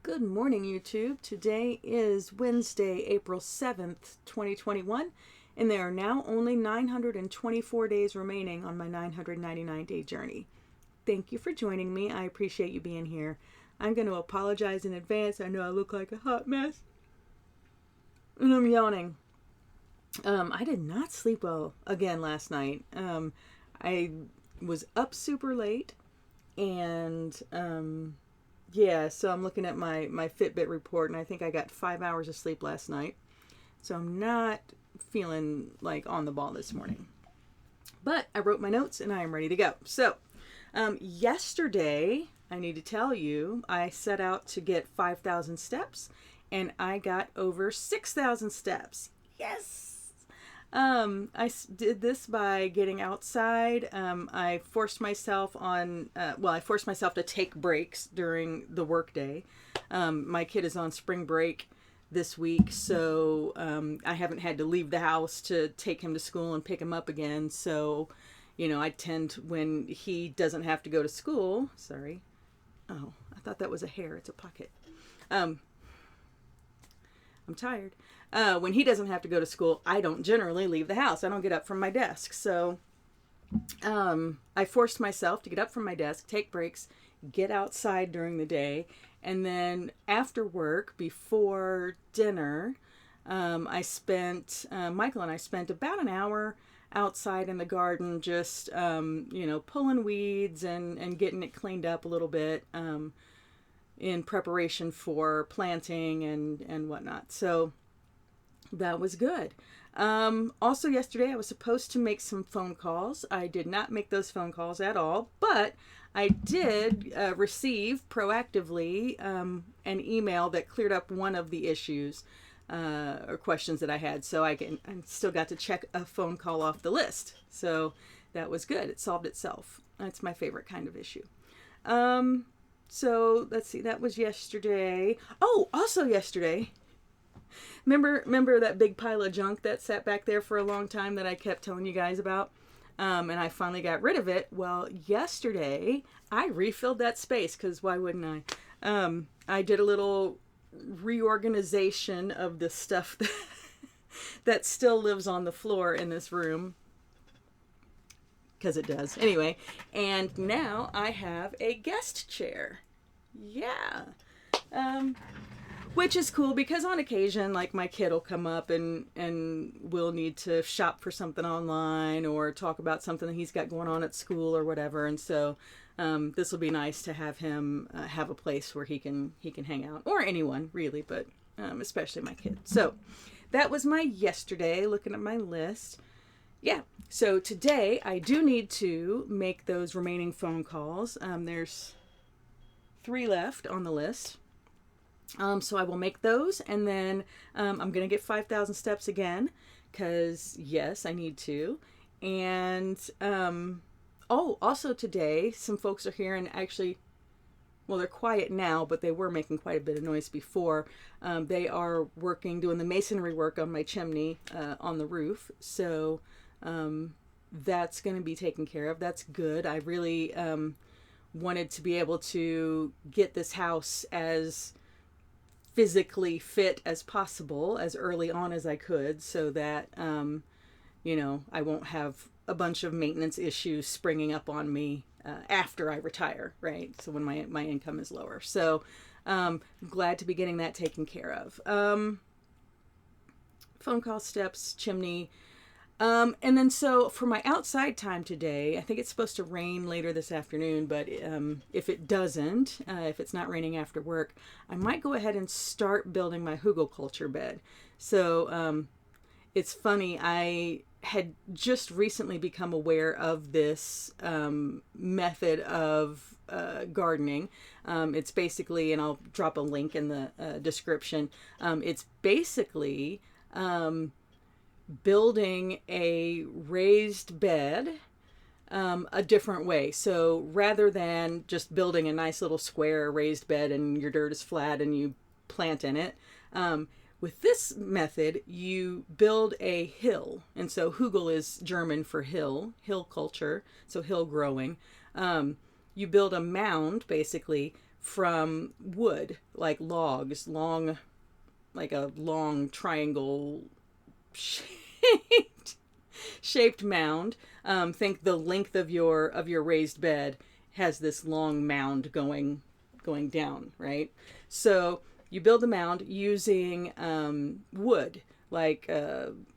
Good morning, YouTube. Today is Wednesday, April 7th, 2021, and there are now only 924 days remaining on my 999-day journey. Thank you for joining me. I appreciate you being here. I'm going to apologize in advance. I know I look like a hot mess, and I'm yawning. I did not sleep well again last night. I was up super late, and yeah, so I'm looking at my Fitbit report, and I think I got 5 hours of sleep last night. So I'm not feeling like on the ball this morning. But I wrote my notes, and I am ready to go. So yesterday, I need to tell you, I set out to get 5,000 steps, and I got over 6,000 steps. Yes! I did this by getting outside. I forced myself to take breaks during the workday. My kid is on spring break this week, so I haven't had to leave the house to take him to school and pick him up again. So, I tend, when he doesn't have to go to school, sorry. Oh, I thought that was a hair. It's a pocket. I'm tired. When he doesn't have to go to school, I don't generally leave the house. I don't get up from my desk. So I forced myself to get up from my desk, take breaks, get outside during the day. And then after work, before dinner, Michael and I spent about an hour outside in the garden, just, pulling weeds and getting it cleaned up a little bit in preparation for planting and whatnot. So that was good. Also yesterday, I was supposed to make some phone calls. I did not make those phone calls at all, but I did receive proactively an email that cleared up one of the issues or questions that I had. So I still got to check a phone call off the list. So that was good. It solved itself. That's my favorite kind of issue. So let's see, that was yesterday. Oh, also yesterday, remember that big pile of junk that sat back there for a long time that I kept telling you guys about? And I finally got rid of it. Well, yesterday I refilled that space, because why wouldn't I? I did a little reorganization of the stuff that still lives on the floor in this room, because it does. Anyway, and now I have a guest chair. Yeah. Which is cool, because on occasion, like, my kid will come up and we'll need to shop for something online or talk about something that he's got going on at school or whatever. And so this will be nice to have him have a place where he can hang out, or anyone really, but especially my kid. So that was my yesterday, looking at my list. Yeah, so today I do need to make those remaining phone calls. There's 3 left on the list. So I will make those, and then I'm going to get 5,000 steps again, because yes, I need to. And also today, some folks are here, and actually, well, they're quiet now, but they were making quite a bit of noise before. They are doing the masonry work on my chimney on the roof. So that's going to be taken care of. That's good. I really wanted to be able to get this house as physically fit as possible as early on as I could, so that I won't have a bunch of maintenance issues springing up on me after I retire, right? So when my income is lower. So glad to be getting that taken care of. Phone call, steps, chimney. And then so for my outside time today, I think it's supposed to rain later this afternoon, but if it doesn't, if it's not raining after work, I might go ahead and start building my hugelkultur bed. So it's funny, I had just recently become aware of this method of gardening. It's basically, and I'll drop a link in the description, it's basically building a raised bed a different way. So rather than just building a nice little square raised bed and your dirt is flat and you plant in it, with this method you build a hill. And so hugel is German for hill culture, so hill growing. You build a mound basically from wood, like logs, long, like a long triangle shaped shaped mound. Think the length of your raised bed has this long mound going down, right? So you build the mound using wood, like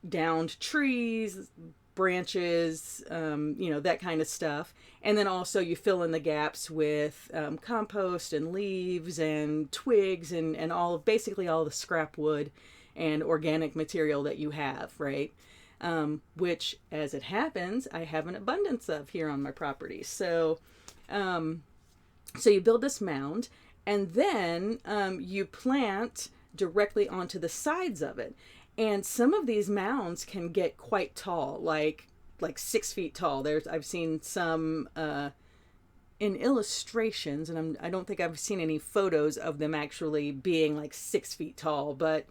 downed trees, branches, that kind of stuff. And then also you fill in the gaps with compost and leaves and twigs and basically all the scrap wood and organic material that you have, right? Which, as it happens, I have an abundance of here on my property. So you build this mound, and then you plant directly onto the sides of it. And some of these mounds can get quite tall, like 6 feet tall. I've seen some in illustrations, and I don't think I've seen any photos of them actually being like 6 feet tall. But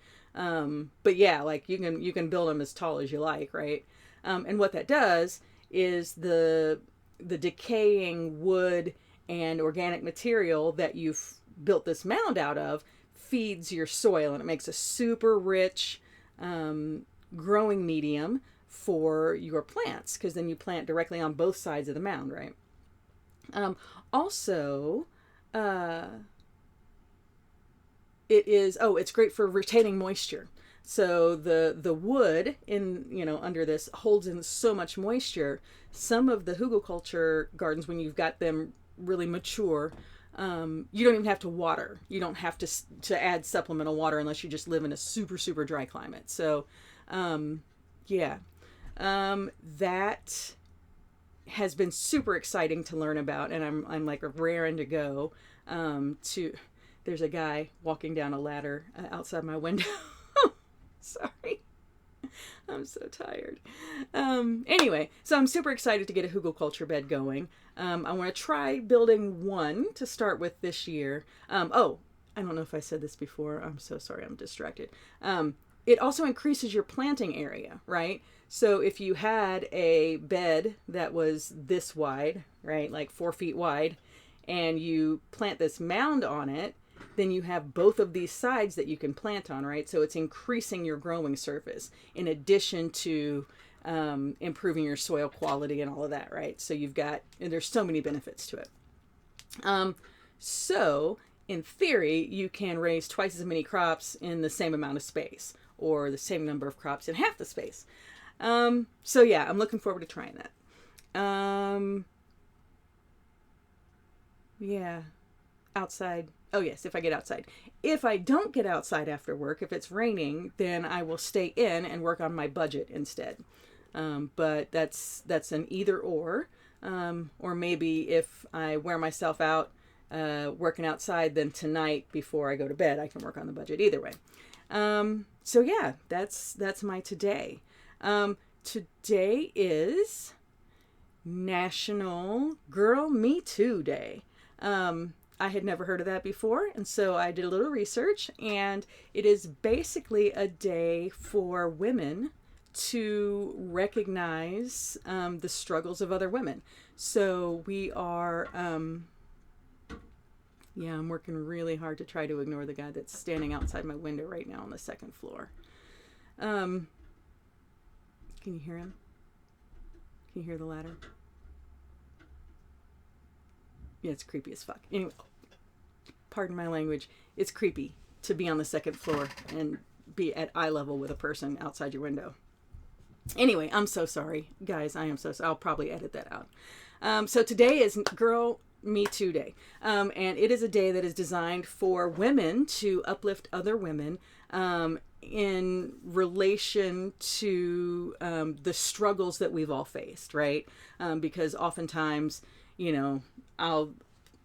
yeah, like you can build them as tall as you like, right? And what that does is the decaying wood and organic material that you've built this mound out of feeds your soil, and it makes a super rich growing medium for your plants, because then you plant directly on both sides of the mound, right? Also, it's great for retaining moisture. So the wood under this holds in so much moisture. Some of the hugelkultur gardens, when you've got them really mature, you don't even have to water. You don't have to add supplemental water unless you just live in a super, super dry climate. So, that has been super exciting to learn about, and I'm like raring to go. There's a guy walking down a ladder outside my window. Sorry. I'm so tired. Anyway, so I'm super excited to get a hugelkultur bed going. I want to try building one to start with this year. I don't know if I said this before. I'm so sorry. I'm distracted. It also increases your planting area, right? So if you had a bed that was this wide, right, like 4 feet wide, and you plant this mound on it, then you have both of these sides that you can plant on, right? So it's increasing your growing surface in addition to improving your soil quality and all of that, right? So there's so many benefits to it. So in theory, you can raise twice as many crops in the same amount of space, or the same number of crops in half the space. So yeah, I'm looking forward to trying that. Yeah, outside. Oh yes, if I get outside. If I don't get outside after work, if it's raining, then I will stay in and work on my budget instead. But that's an either or maybe if I wear myself out working outside, then tonight before I go to bed, I can work on the budget either way. So yeah, that's my today. Today is National Girl Me Too Day. I had never heard of that before, and so I did a little research, and it is basically a day for women to recognize the struggles of other women. So we are, I'm working really hard to try to ignore the guy that's standing outside my window right now on the second floor. Can you hear him? Can you hear the ladder? Yeah, it's creepy as fuck. Anyway, pardon my language. It's creepy to be on the second floor and be at eye level with a person outside your window. Anyway, I'm so sorry, guys. I am so sorry. I'll probably edit that out. So today is Girl Me Too Day. And it is a day that is designed for women to uplift other women in relation to the struggles that we've all faced, right? Because oftentimes,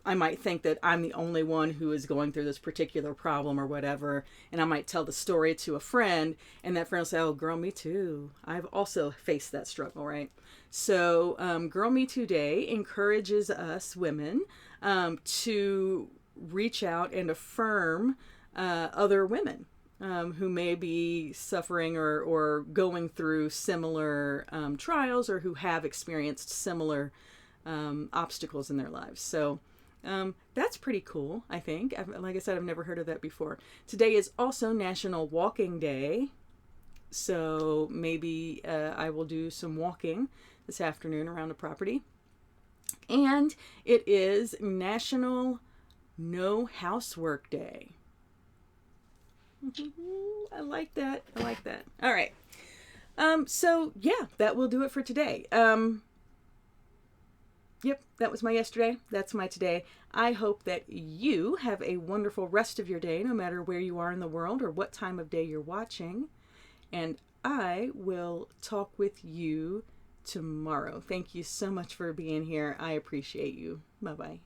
I might think that I'm the only one who is going through this particular problem or whatever, and I might tell the story to a friend, and that friend will say, "Oh, girl, me too. I've also faced that struggle," right? So, Girl Me Too Day encourages us women to reach out and affirm other women who may be suffering or going through similar trials, or who have experienced similar obstacles in their lives. So That's pretty cool, I think. Like I said, I've never heard of that before. Today is also National Walking Day. So maybe I will do some walking this afternoon around the property. And it is National No Housework Day. I like that. I like that. All right. So yeah, that will do it for today. Yep, that was my yesterday. That's my today. I hope that you have a wonderful rest of your day, no matter where you are in the world or what time of day you're watching. And I will talk with you tomorrow. Thank you so much for being here. I appreciate you. Bye-bye.